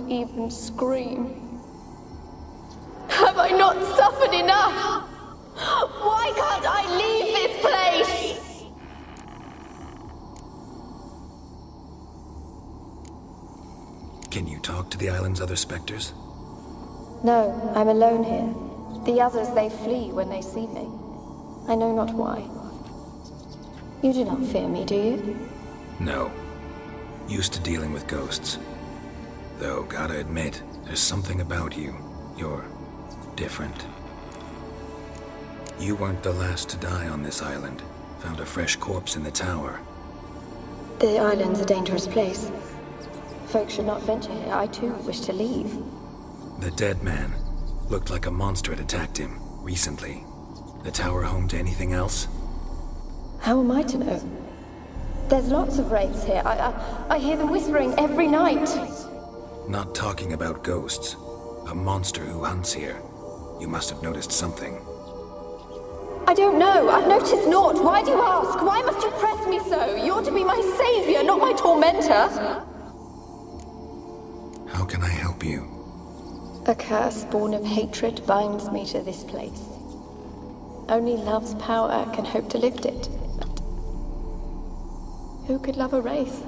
Even scream. Have I not suffered enough? Why can't I leave this place? Can you talk to the island's other specters? No, I'm alone here. The others, they flee when they see me. I know not why. You do not fear me, do you? No. Used to dealing with ghosts. Though, gotta admit, there's something about you. You're different. You weren't the last to die on this island. Found a fresh corpse in the tower. The island's a dangerous place. Folks should not venture here. I too wish to leave. The dead man. Looked like a monster had attacked him, recently. The tower home to anything else? How am I to know? There's lots of wraiths here. I hear them whispering every night. Not talking about ghosts. A monster who hunts here. You must have noticed something. I don't know. I've noticed naught. Why do you ask? Why must you press me so? You're to be my savior, not my tormentor. How can I help you? A curse born of hatred binds me to this place. Only love's power can hope to lift it. But who could love a wraith?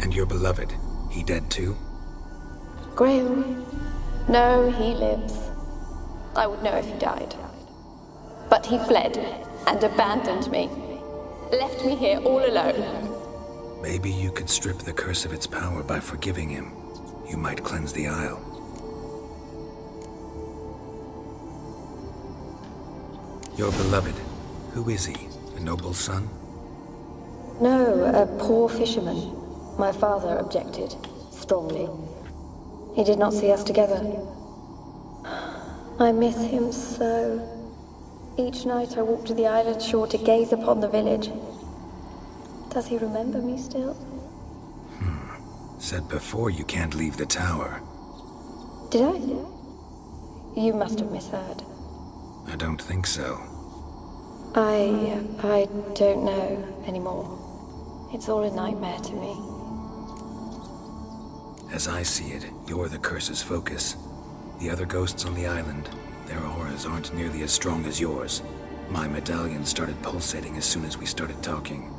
And your beloved, he dead too? Graham? No, he lives. I would know if he died. But he fled and abandoned me. Left me here all alone. Maybe you could strip the curse of its power by forgiving him. You might cleanse the Isle. Your beloved, who is he? A noble son? No, a poor fisherman. My father objected, strongly. He did not see us together. I miss him so. Each night I walk to the island shore to gaze upon the village. Does he remember me still? Said before you can't leave the tower. Did I? You must have misheard. I don't think so. I don't know anymore. It's all a nightmare to me. As I see it, you're the curse's focus. The other ghosts on the island, their auras aren't nearly as strong as yours. My medallion started pulsating as soon as we started talking.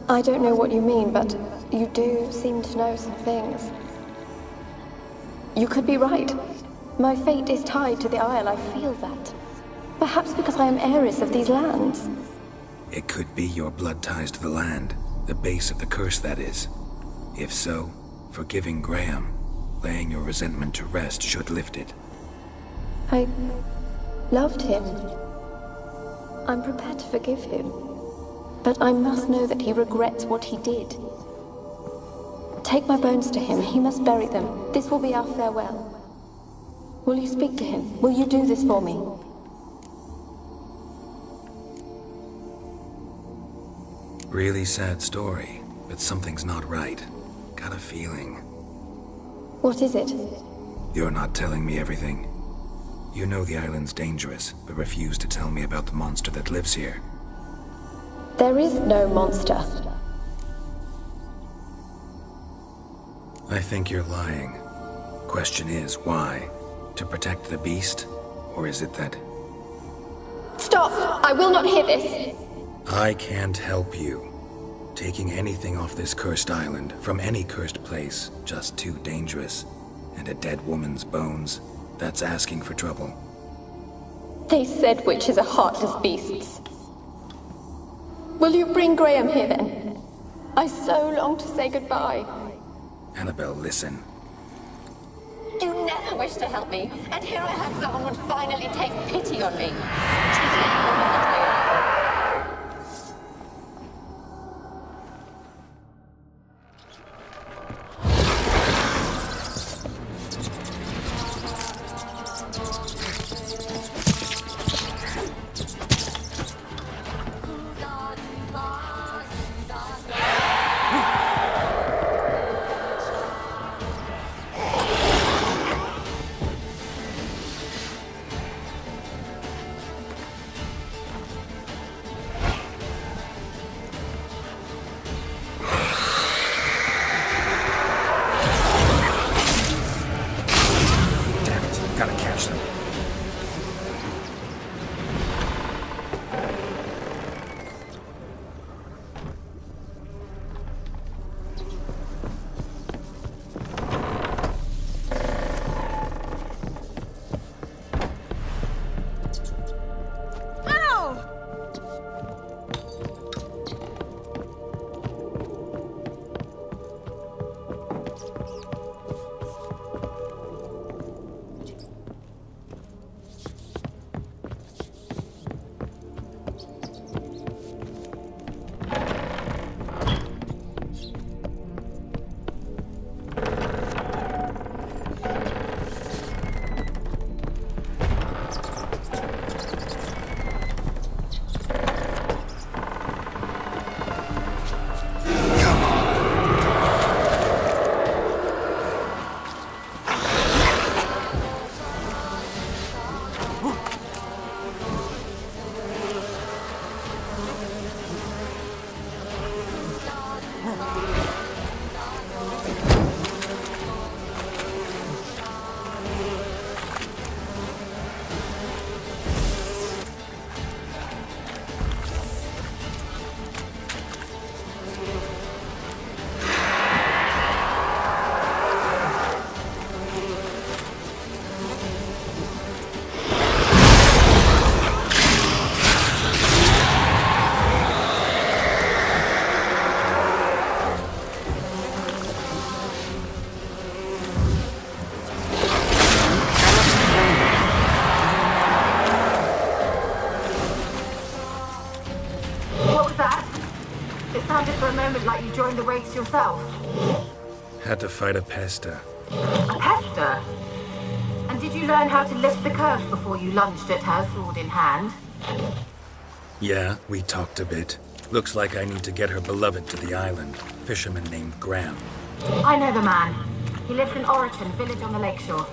I don't know what you mean, but you do seem to know some things. You could be right. My fate is tied to the Isle, I feel that. Perhaps because I am heiress of these lands. It could be your blood ties to the land, the base of the curse, that is. If so, forgiving Graham, laying your resentment to rest should lift it. I loved him. I'm prepared to forgive him. But I must know that he regrets what he did. Take my bones to him. He must bury them. This will be our farewell. Will you speak to him? Will you do this for me? Really sad story, but something's not right. Got a feeling. What is it? You're not telling me everything. You know the island's dangerous, but refuse to tell me about the monster that lives here. There is no monster. I think you're lying. Question is, why? To protect the beast? Or is it that... Stop! I will not hear this! I can't help you. Taking anything off this cursed island, from any cursed place, just too dangerous. And a dead woman's bones, that's asking for trouble. They said witches are heartless beasts. Will you bring Graham here then? I so long to say goodbye. Annabelle, listen. You never wished to help me, and here I have someone would finally take pity on me. it like you joined the race yourself? Had to fight a pester. A pester? And did you learn how to lift the curse before you lunged at her, sword in hand? Yeah, we talked a bit. Looks like I need to get her beloved to the island. Fisherman named Graham. I know the man. He lives in Oriton, village on the lakeshore.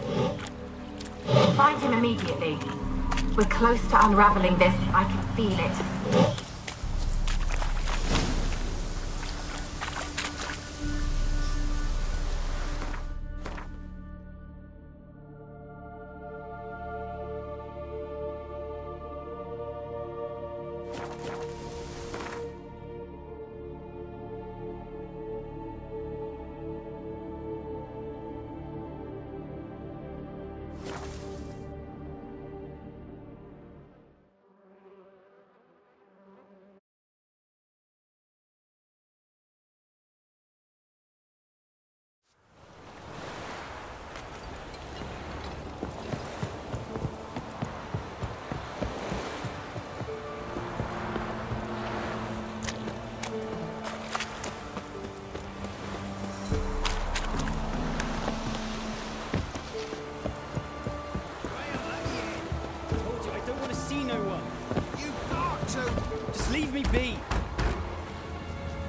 Find him immediately. We're close to unraveling this. I can feel it.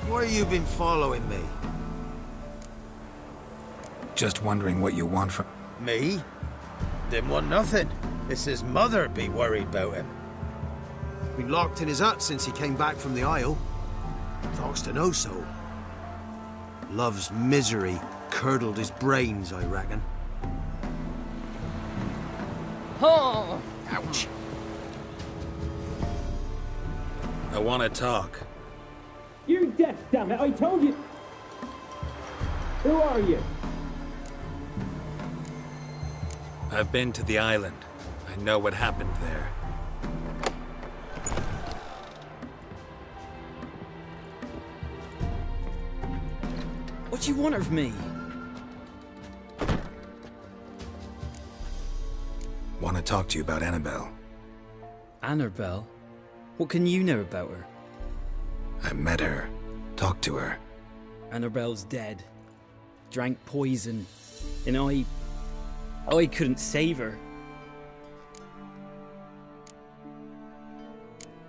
Why have you been following me? Just wondering what you want from... Me? Didn't want nothing. It's his mother be worried about him. Been locked in his hut since he came back from the Isle. Talks to no soul. Love's misery curdled his brains, I reckon. Oh! Ouch. I want to talk. You're deaf, damn it! I told you! Who are you? I've been to the island. I know what happened there. What do you want of me? Want to talk to you about Annabelle. Annabelle? What can you know about her? I met her. Talked to her. Annabelle's dead. Drank poison. And I couldn't save her.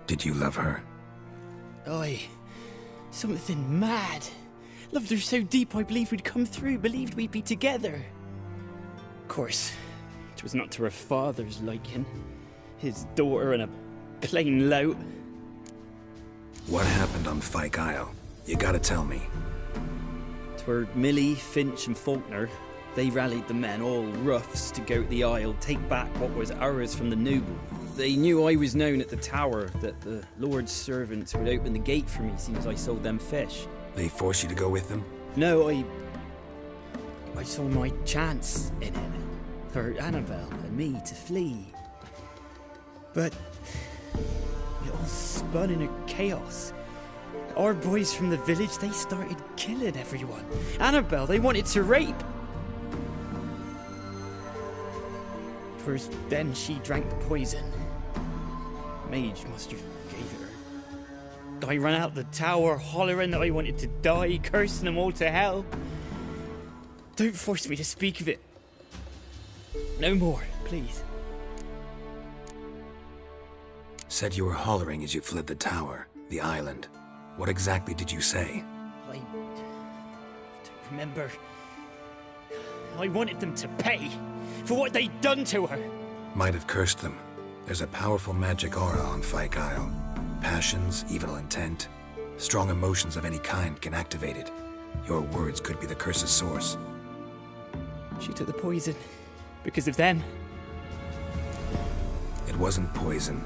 Did you love her? Something mad. Loved her so deep I believed we'd come through, believed we'd be together. Of course, it was not to her father's liking. His daughter and a plain lout. What happened on Fyke Isle? You gotta tell me. 'Twere Millie, Finch and Faulkner. They rallied the men, all roughs, to go to the Isle, take back what was ours from the noble. They knew I was known at the tower, that the Lord's servants would open the gate for me soon as I sold them fish. They forced you to go with them? No, I saw my chance in it. For Annabelle and me to flee. But it all spun in a chaos. Our boys from the village, they started killing everyone. Annabelle, they wanted to rape. 'Twas then she drank the poison. Mage must have gave it her. I ran out the tower, hollering that I wanted to die, cursing them all to hell. Don't force me to speak of it. No more, please. Said you were hollering as you fled the tower, the island. What exactly did you say? I don't remember. I wanted them to pay for what they'd done to her. Might have cursed them. There's a powerful magic aura on Fyke Isle. Passions, evil intent, strong emotions of any kind can activate it. Your words could be the curse's source. She took the poison because of them. It wasn't poison.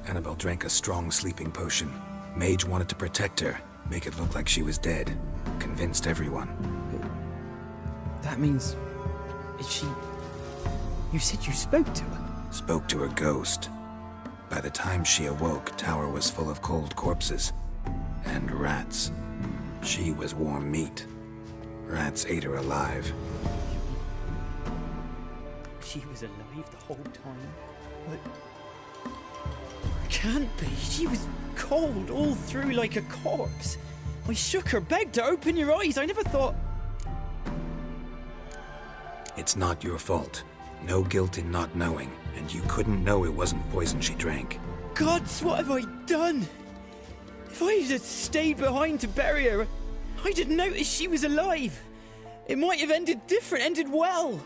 Annabelle drank a strong sleeping potion. Mage wanted to protect her, make it look like she was dead. Convinced everyone. That means... is she... You said you spoke to her? Spoke to her ghost. By the time she awoke, tower was full of cold corpses. And rats. She was warm meat. Rats ate her alive. She was alive the whole time? But... can't be. She was cold all through like a corpse. I shook her, begged her, open your eyes. I never thought... It's not your fault. No guilt in not knowing, and you couldn't know it wasn't poison she drank. Gods, what have I done? If I had stayed behind to bury her, I'd have noticed she was alive. It might have ended different, ended well.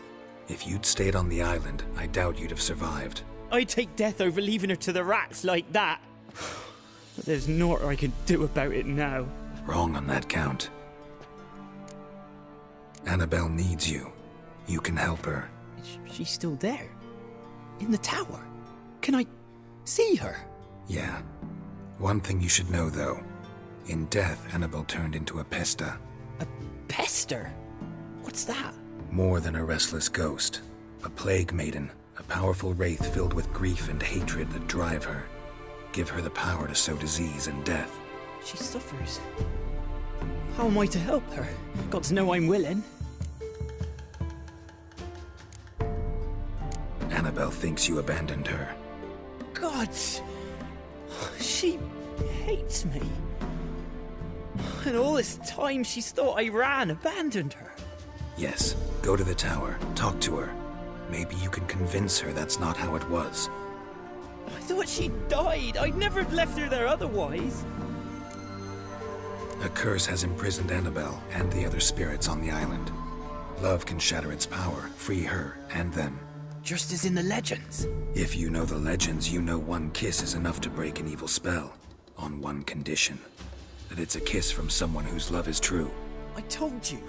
If you'd stayed on the island, I doubt you'd have survived. I'd take death over leaving her to the rats like that. But there's naught I can do about it now. Wrong on that count. Annabelle needs you. You can help her. She's still there? In the tower? Can I see her? Yeah. One thing you should know, though. In death, Annabelle turned into a pesta. A pester? What's that? More than a restless ghost. A plague maiden. A powerful wraith filled with grief and hatred that drive her. Give her the power to sow disease and death. She suffers. How am I to help her? Gods know I'm willing. Annabelle thinks you abandoned her. Gods! She hates me. And all this time she's thought I abandoned her. Yes, go to the tower, talk to her. Maybe you can convince her that's not how it was. I thought she died. I'd never have left her there otherwise. A curse has imprisoned Annabelle and the other spirits on the island. Love can shatter its power, free her and them. Just as in the legends. If you know the legends, you know one kiss is enough to break an evil spell. On one condition. That it's a kiss from someone whose love is true. I told you.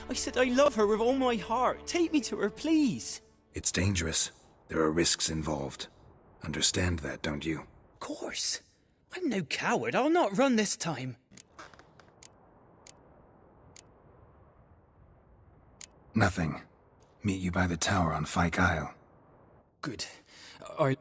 I said I love her with all my heart. Take me to her, please. It's dangerous. There are risks involved. Understand that, don't you? Of course. I'm no coward. I'll not run this time. Nothing. Meet you by the tower on Fyke Isle. Good. Are